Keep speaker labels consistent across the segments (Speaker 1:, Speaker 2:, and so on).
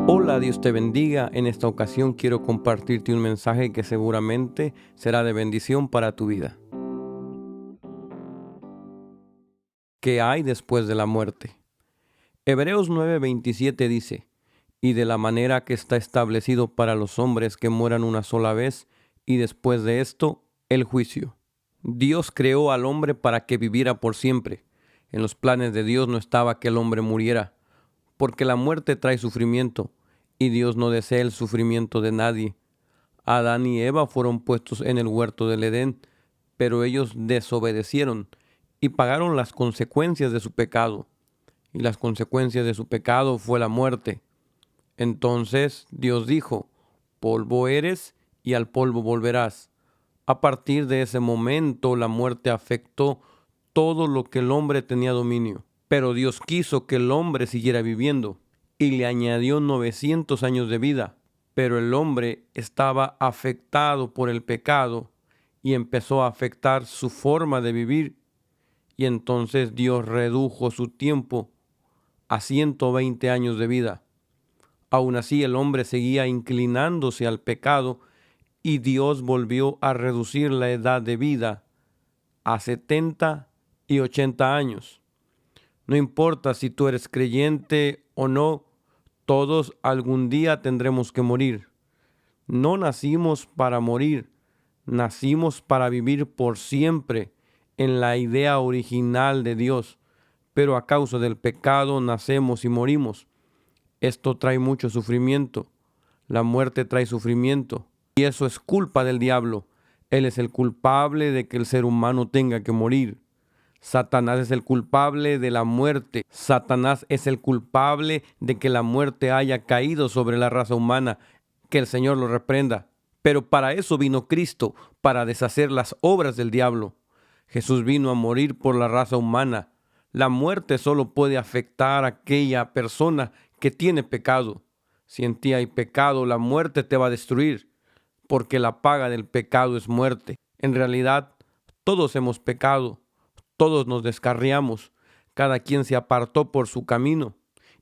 Speaker 1: Hola, Dios te bendiga. En esta ocasión quiero compartirte un mensaje que seguramente será de bendición para tu vida. ¿Qué hay después de la muerte? Hebreos 9:27 dice, y de la manera que está establecido para los hombres que mueran una sola vez, y después de esto, el juicio. Dios creó al hombre para que viviera por siempre. En los planes de Dios no estaba que el hombre muriera, porque la muerte trae sufrimiento, y Dios no desea el sufrimiento de nadie. Adán y Eva fueron puestos en el huerto del Edén, pero ellos desobedecieron y pagaron las consecuencias de su pecado. Y las consecuencias de su pecado fue la muerte. Entonces Dios dijo, polvo eres y al polvo volverás. A partir de ese momento la muerte afectó todo lo que el hombre tenía dominio. Pero Dios quiso que el hombre siguiera viviendo y le añadió 900 años de vida. Pero el hombre estaba afectado por el pecado y empezó a afectar su forma de vivir. Y entonces Dios redujo su tiempo a 120 años de vida. Aún así el hombre seguía inclinándose al pecado y Dios volvió a reducir la edad de vida a 70 y 80 años. No importa si tú eres creyente o no, todos algún día tendremos que morir. No nacimos para morir, nacimos para vivir por siempre en la idea original de Dios, pero a causa del pecado nacemos y morimos. Esto trae mucho sufrimiento. La muerte trae sufrimiento. Y eso es culpa del diablo. Él es el culpable de que el ser humano tenga que morir. Satanás es el culpable de la muerte. Satanás es el culpable de que la muerte haya caído sobre la raza humana. Que el Señor lo reprenda. Pero para eso vino Cristo, para deshacer las obras del diablo. Jesús vino a morir por la raza humana. La muerte solo puede afectar a aquella persona que tiene pecado. Si en ti hay pecado, la muerte te va a destruir, porque la paga del pecado es muerte. En realidad, todos hemos pecado, todos nos descarriamos, cada quien se apartó por su camino,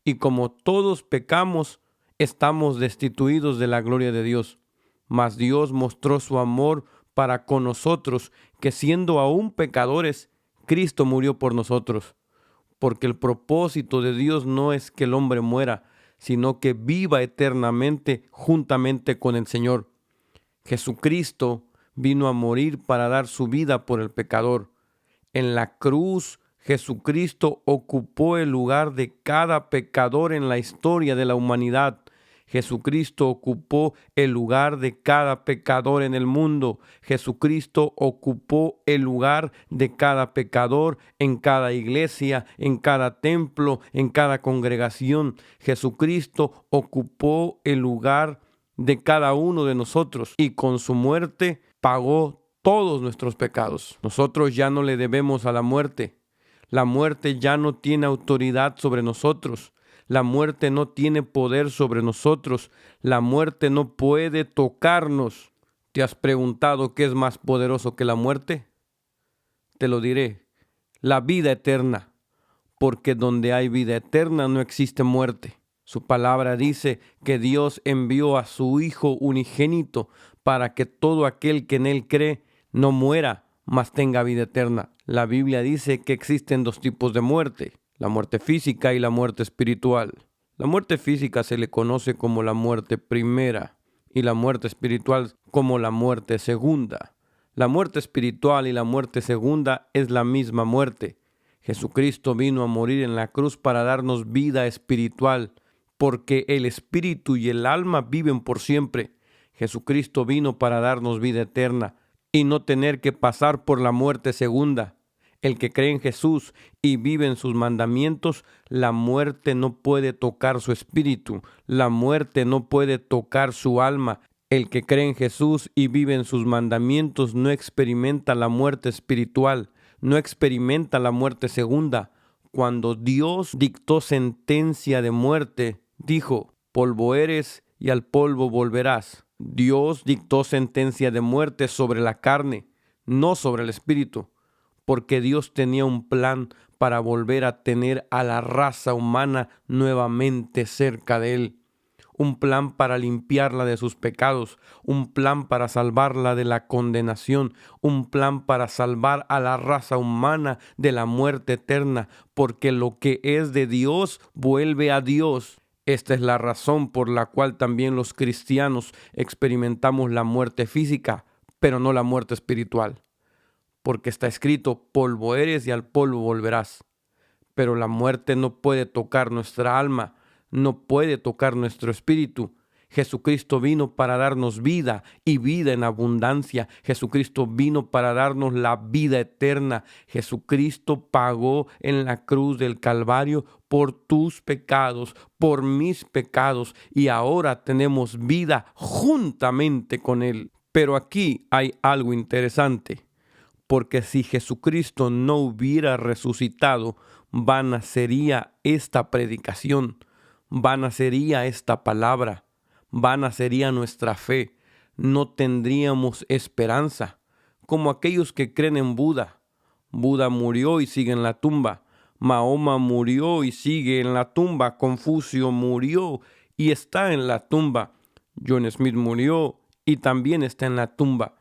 Speaker 1: y como todos pecamos, estamos destituidos de la gloria de Dios. Mas Dios mostró su amor para con nosotros, que siendo aún pecadores, Cristo murió por nosotros. Porque el propósito de Dios no es que el hombre muera, sino que viva eternamente juntamente con el Señor. Jesucristo vino a morir para dar su vida por el pecador. En la cruz, Jesucristo ocupó el lugar de cada pecador en la historia de la humanidad. Jesucristo ocupó el lugar de cada pecador en el mundo. Jesucristo ocupó el lugar de cada pecador en cada iglesia, en cada templo, en cada congregación. Jesucristo ocupó el lugar de cada uno de nosotros y con su muerte pagó todos nuestros pecados. Nosotros ya no le debemos a la muerte. La muerte ya no tiene autoridad sobre nosotros. La muerte no tiene poder sobre nosotros. La muerte no puede tocarnos. ¿Te has preguntado qué es más poderoso que la muerte? Te lo diré. La vida eterna. Porque donde hay vida eterna no existe muerte. Su palabra dice que Dios envió a su Hijo unigénito para que todo aquel que en Él cree no muera, mas tenga vida eterna. La Biblia dice que existen dos tipos de muerte, la muerte física y la muerte espiritual. La muerte física se le conoce como la muerte primera y la muerte espiritual como la muerte segunda. La muerte espiritual y la muerte segunda es la misma muerte. Jesucristo vino a morir en la cruz para darnos vida espiritual, porque el espíritu y el alma viven por siempre. Jesucristo vino para darnos vida eterna y no tener que pasar por la muerte segunda. El que cree en Jesús y vive en sus mandamientos, la muerte no puede tocar su espíritu, la muerte no puede tocar su alma. El que cree en Jesús y vive en sus mandamientos no experimenta la muerte espiritual, no experimenta la muerte segunda. Cuando Dios dictó sentencia de muerte, dijo, polvo eres y al polvo volverás. Dios dictó sentencia de muerte sobre la carne, no sobre el espíritu, porque Dios tenía un plan para volver a tener a la raza humana nuevamente cerca de Él. un plan para limpiarla de sus pecados, un plan para salvarla de la condenación, un plan para salvar a la raza humana de la muerte eterna, porque lo que es de Dios vuelve a Dios. Esta es la razón por la cual también los cristianos experimentamos la muerte física, pero no la muerte espiritual, porque está escrito: polvo eres y al polvo volverás. Pero la muerte no puede tocar nuestra alma, no puede tocar nuestro espíritu. Jesucristo vino para darnos vida y vida en abundancia. Jesucristo vino para darnos la vida eterna. Jesucristo pagó en la cruz del Calvario por tus pecados, por mis pecados, y ahora tenemos vida juntamente con Él. Pero aquí hay algo interesante, porque si Jesucristo no hubiera resucitado, vana sería esta predicación, vana sería esta palabra, vana sería nuestra fe. No tendríamos esperanza, como aquellos que creen en Buda. Buda murió y sigue en la tumba. Mahoma murió y sigue en la tumba. Confucio murió y está en la tumba. John Smith murió y también está en la tumba.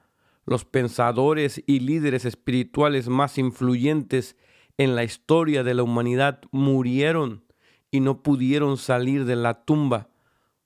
Speaker 1: Los pensadores y líderes espirituales más influyentes en la historia de la humanidad murieron y no pudieron salir de la tumba.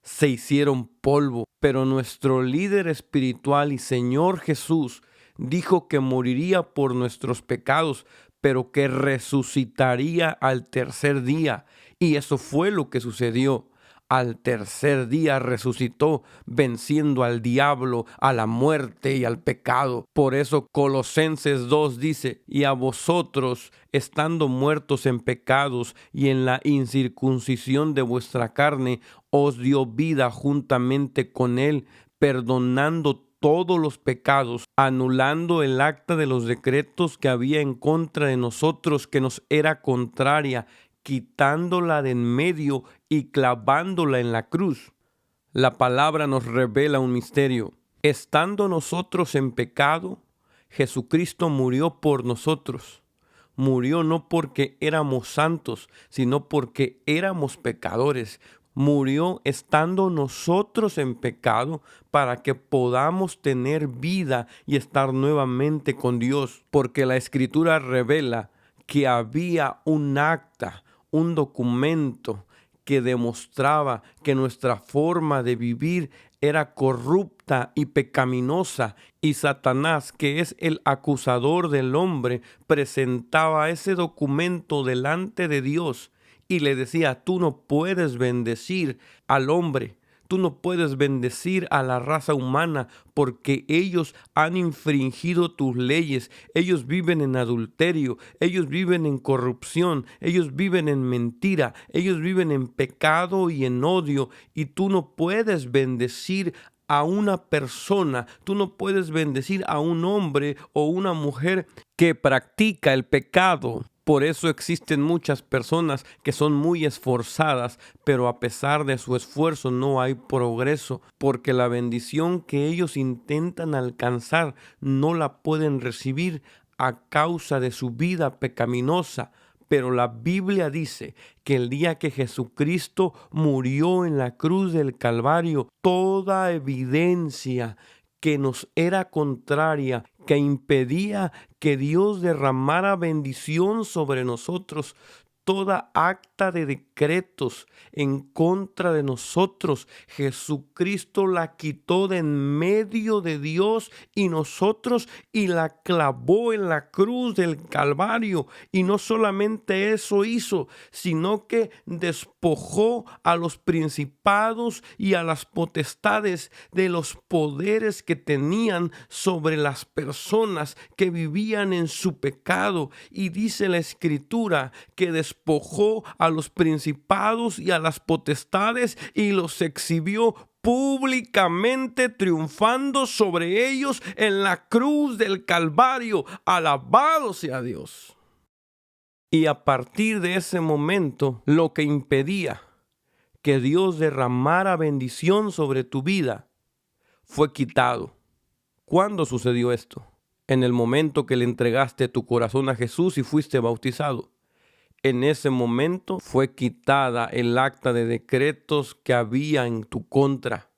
Speaker 1: Se hicieron polvo. Pero nuestro líder espiritual y Señor Jesús dijo que moriría por nuestros pecados, pero que resucitaría al tercer día. Y eso fue lo que sucedió. Al tercer día resucitó, venciendo al diablo, a la muerte y al pecado. Por eso Colosenses 2 dice: y a vosotros, estando muertos en pecados y en la incircuncisión de vuestra carne, os dio vida juntamente con él, perdonando todos los pecados, anulando el acta de los decretos que había en contra de nosotros, que nos era contraria, quitándola de en medio y clavándola en la cruz. La palabra nos revela un misterio. Estando nosotros en pecado, Jesucristo murió por nosotros. Murió no porque éramos santos, sino porque éramos pecadores. Murió estando nosotros en pecado para que podamos tener vida y estar nuevamente con Dios. Porque la Escritura revela que había un acta, un documento que demostraba que nuestra forma de vivir era corrupta y pecaminosa, y Satanás, que es el acusador del hombre, presentaba ese documento delante de Dios y le decía: tú no puedes bendecir al hombre, tú no puedes bendecir a la raza humana porque ellos han infringido tus leyes. Ellos viven en adulterio, ellos viven en corrupción, ellos viven en mentira, ellos viven en pecado y en odio, y tú no puedes bendecir a una persona, tú no puedes bendecir a un hombre o una mujer que practica el pecado. Por eso existen muchas personas que son muy esforzadas, pero a pesar de su esfuerzo no hay progreso, porque la bendición que ellos intentan alcanzar no la pueden recibir a causa de su vida pecaminosa. Pero la Biblia dice que el día que Jesucristo murió en la cruz del Calvario, toda evidencia que nos era contraria, que impedía que Dios derramara bendición sobre nosotros, toda acta de decretos en contra de nosotros, Jesucristo la quitó de en medio de Dios y nosotros, y la clavó en la cruz del Calvario. Y no solamente eso hizo, sino que despojó a los principados y a las potestades de los poderes que tenían sobre las personas que vivían en su pecado. Y dice la Escritura que despojó a los principados y a las potestades y los exhibió públicamente, triunfando sobre ellos en la cruz del Calvario. Alabado sea Dios. Y a partir de ese momento, lo que impedía que Dios derramara bendición sobre tu vida fue quitado. ¿Cuándo sucedió esto? En el momento que le entregaste tu corazón a Jesús y fuiste bautizado. En ese momento fue quitada el acta de decretos que había en tu contra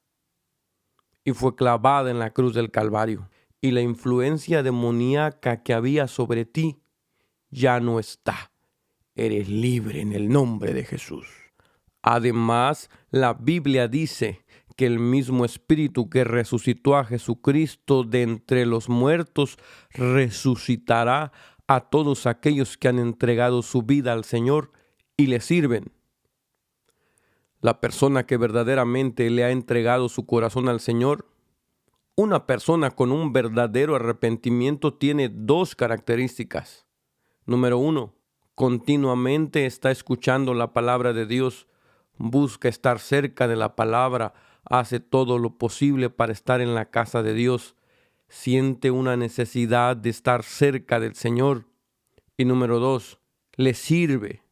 Speaker 1: y fue clavada en la cruz del Calvario. Y la influencia demoníaca que había sobre ti ya no está. Eres libre en el nombre de Jesús. Además, la Biblia dice que el mismo Espíritu que resucitó a Jesucristo de entre los muertos resucitará a todos aquellos que han entregado su vida al Señor y le sirven. La persona que verdaderamente le ha entregado su corazón al Señor, una persona con un verdadero arrepentimiento tiene dos características. Número uno, continuamente está escuchando la palabra de Dios, busca estar cerca de la palabra, hace todo lo posible para estar en la casa de Dios, siente una necesidad de estar cerca del Señor. Y número dos, le sirve,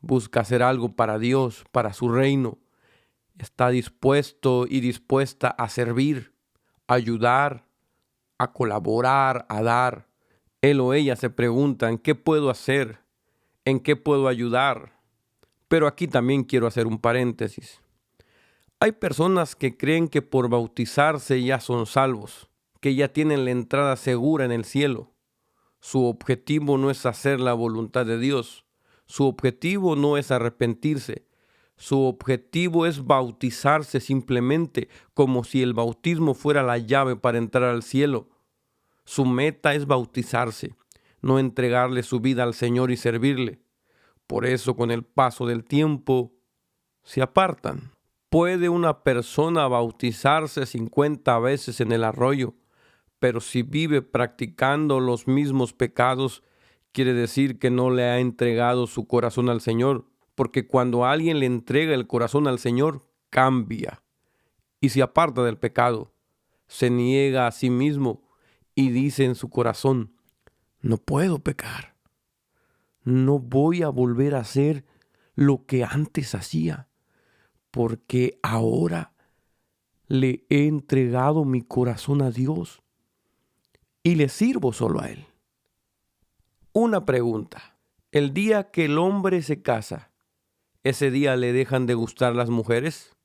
Speaker 1: busca hacer algo para Dios, para su reino, está dispuesto y dispuesta a servir, a ayudar, a colaborar, a dar. Él o ella se preguntan, ¿qué puedo hacer? ¿En qué puedo ayudar? Pero aquí también quiero hacer un paréntesis. Hay personas que creen que por bautizarse ya son salvos, que ya tienen la entrada segura en el cielo. Su objetivo no es hacer la voluntad de Dios. Su objetivo no es arrepentirse. Su objetivo es bautizarse simplemente como si el bautismo fuera la llave para entrar al cielo. Su meta es bautizarse, no entregarle su vida al Señor y servirle. Por eso, con el paso del tiempo, se apartan. Puede una persona bautizarse 50 veces en el arroyo, pero si vive practicando los mismos pecados, quiere decir que no le ha entregado su corazón al Señor, porque cuando alguien le entrega el corazón al Señor, cambia y se aparta del pecado, se niega a sí mismo y dice en su corazón, no puedo pecar, no voy a volver a hacer lo que antes hacía, porque ahora le he entregado mi corazón a Dios y le sirvo solo a Él. Una pregunta, el día que el hombre se casa, ¿ese día le dejan de gustar las mujeres?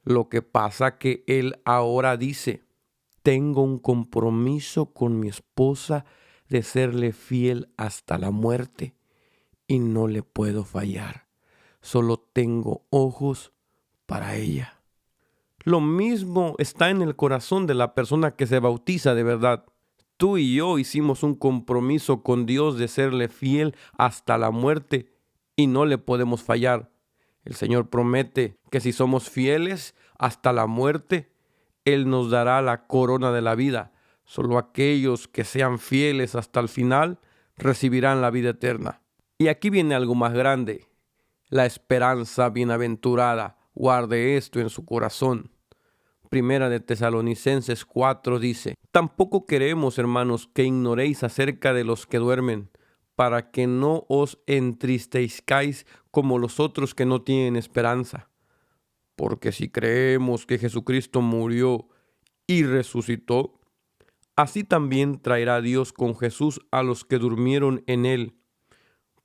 Speaker 1: Lo que pasa que él ahora dice, tengo un compromiso con mi esposa de serle fiel hasta la muerte y no le puedo fallar. Solo tengo ojos para ella. Lo mismo está en el corazón de la persona que se bautiza de verdad. Tú y yo hicimos un compromiso con Dios de serle fiel hasta la muerte y no le podemos fallar. El Señor promete que si somos fieles hasta la muerte, Él nos dará la corona de la vida. Solo aquellos que sean fieles hasta el final recibirán la vida eterna. Y aquí viene algo más grande. La esperanza bienaventurada. Guarde esto en su corazón. Primera de Tesalonicenses 4 dice, tampoco queremos, hermanos, que ignoréis acerca de los que duermen, para que no os entristezcáis como los otros que no tienen esperanza. Porque si creemos que Jesucristo murió y resucitó, así también traerá Dios con Jesús a los que durmieron en él.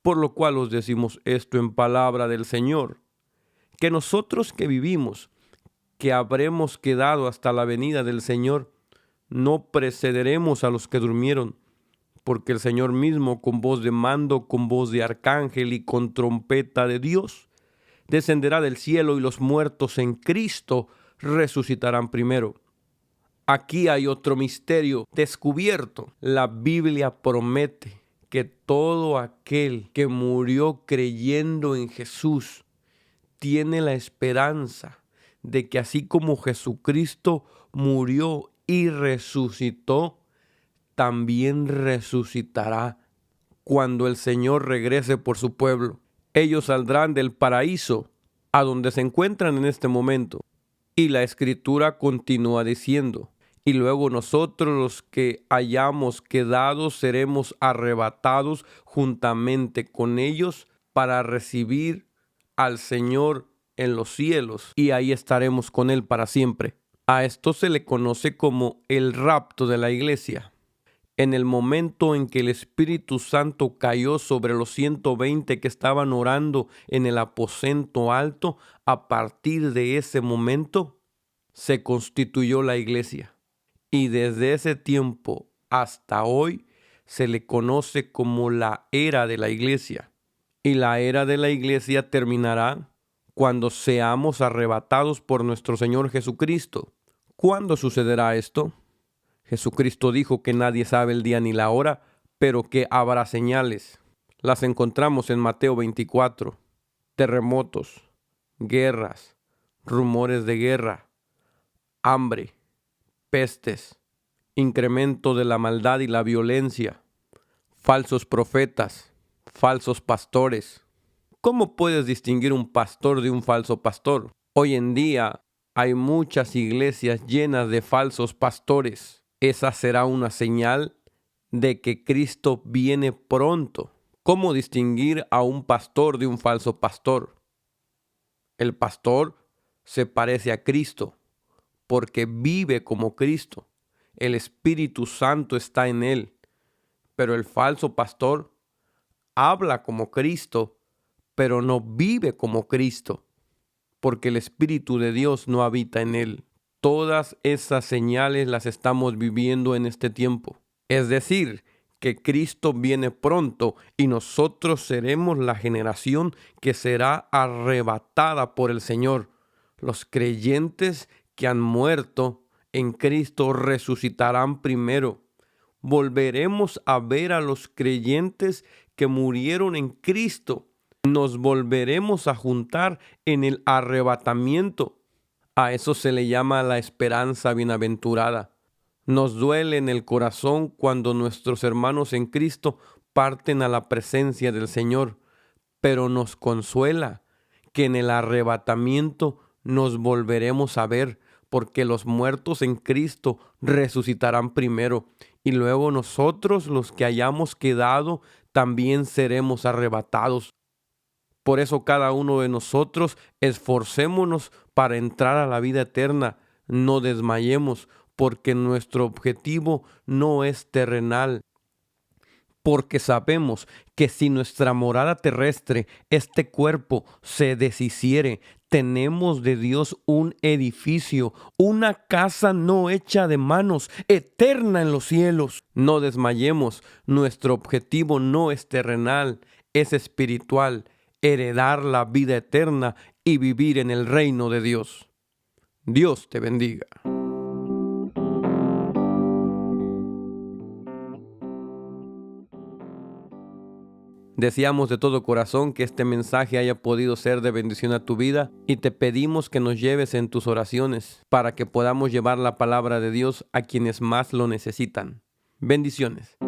Speaker 1: Por lo cual os decimos esto en palabra del Señor, que nosotros que vivimos, que habremos quedado hasta la venida del Señor, no precederemos a los que durmieron, porque el Señor mismo, con voz de mando, con voz de arcángel y con trompeta de Dios, descenderá del cielo y los muertos en Cristo resucitarán primero. Aquí hay otro misterio descubierto. La Biblia promete que todo aquel que murió creyendo en Jesús tiene la esperanza de que así como Jesucristo murió y resucitó, también resucitará cuando el Señor regrese por su pueblo. Ellos saldrán del paraíso a donde se encuentran en este momento. Y la Escritura continúa diciendo, y luego nosotros los que hayamos quedado seremos arrebatados juntamente con ellos para recibir al Señor en los cielos, y ahí estaremos con Él para siempre. A esto se le conoce como el rapto de la iglesia. En el momento en que el Espíritu Santo cayó sobre los 120 que estaban orando en el aposento alto, a partir de ese momento se constituyó la iglesia. Y desde ese tiempo hasta hoy se le conoce como la era de la iglesia. Y la era de la iglesia terminará cuando seamos arrebatados por nuestro Señor Jesucristo. ¿Cuándo sucederá esto? Jesucristo dijo que nadie sabe el día ni la hora, pero que habrá señales. Las encontramos en Mateo 24. Terremotos, guerras, rumores de guerra, hambre, pestes, incremento de la maldad y la violencia, falsos profetas, falsos pastores. ¿Cómo puedes distinguir un pastor de un falso pastor? Hoy en día hay muchas iglesias llenas de falsos pastores. Esa será una señal de que Cristo viene pronto. ¿Cómo distinguir a un pastor de un falso pastor? El pastor se parece a Cristo porque vive como Cristo. El Espíritu Santo está en él. Pero el falso pastor habla como Cristo, pero no vive como Cristo, porque el Espíritu de Dios no habita en él. Todas esas señales las estamos viviendo en este tiempo. Es decir, que Cristo viene pronto y nosotros seremos la generación que será arrebatada por el Señor. Los creyentes que han muerto en Cristo resucitarán primero. Volveremos a ver a los creyentes que murieron en Cristo. Nos volveremos a juntar en el arrebatamiento. A eso se le llama la esperanza bienaventurada. Nos duele en el corazón cuando nuestros hermanos en Cristo parten a la presencia del Señor, pero nos consuela que en el arrebatamiento nos volveremos a ver, porque los muertos en Cristo resucitarán primero, y luego nosotros, los que hayamos quedado, también seremos arrebatados. Por eso cada uno de nosotros esforcémonos para entrar a la vida eterna. No desmayemos, porque nuestro objetivo no es terrenal. Porque sabemos que si nuestra morada terrestre, este cuerpo, se deshiciere, tenemos de Dios un edificio, una casa no hecha de manos, eterna en los cielos. No desmayemos, nuestro objetivo no es terrenal, es espiritual. Heredar la vida eterna y vivir en el reino de Dios. Dios te bendiga. Deseamos de todo corazón que este mensaje haya podido ser de bendición a tu vida y te pedimos que nos lleves en tus oraciones para que podamos llevar la palabra de Dios a quienes más lo necesitan. Bendiciones.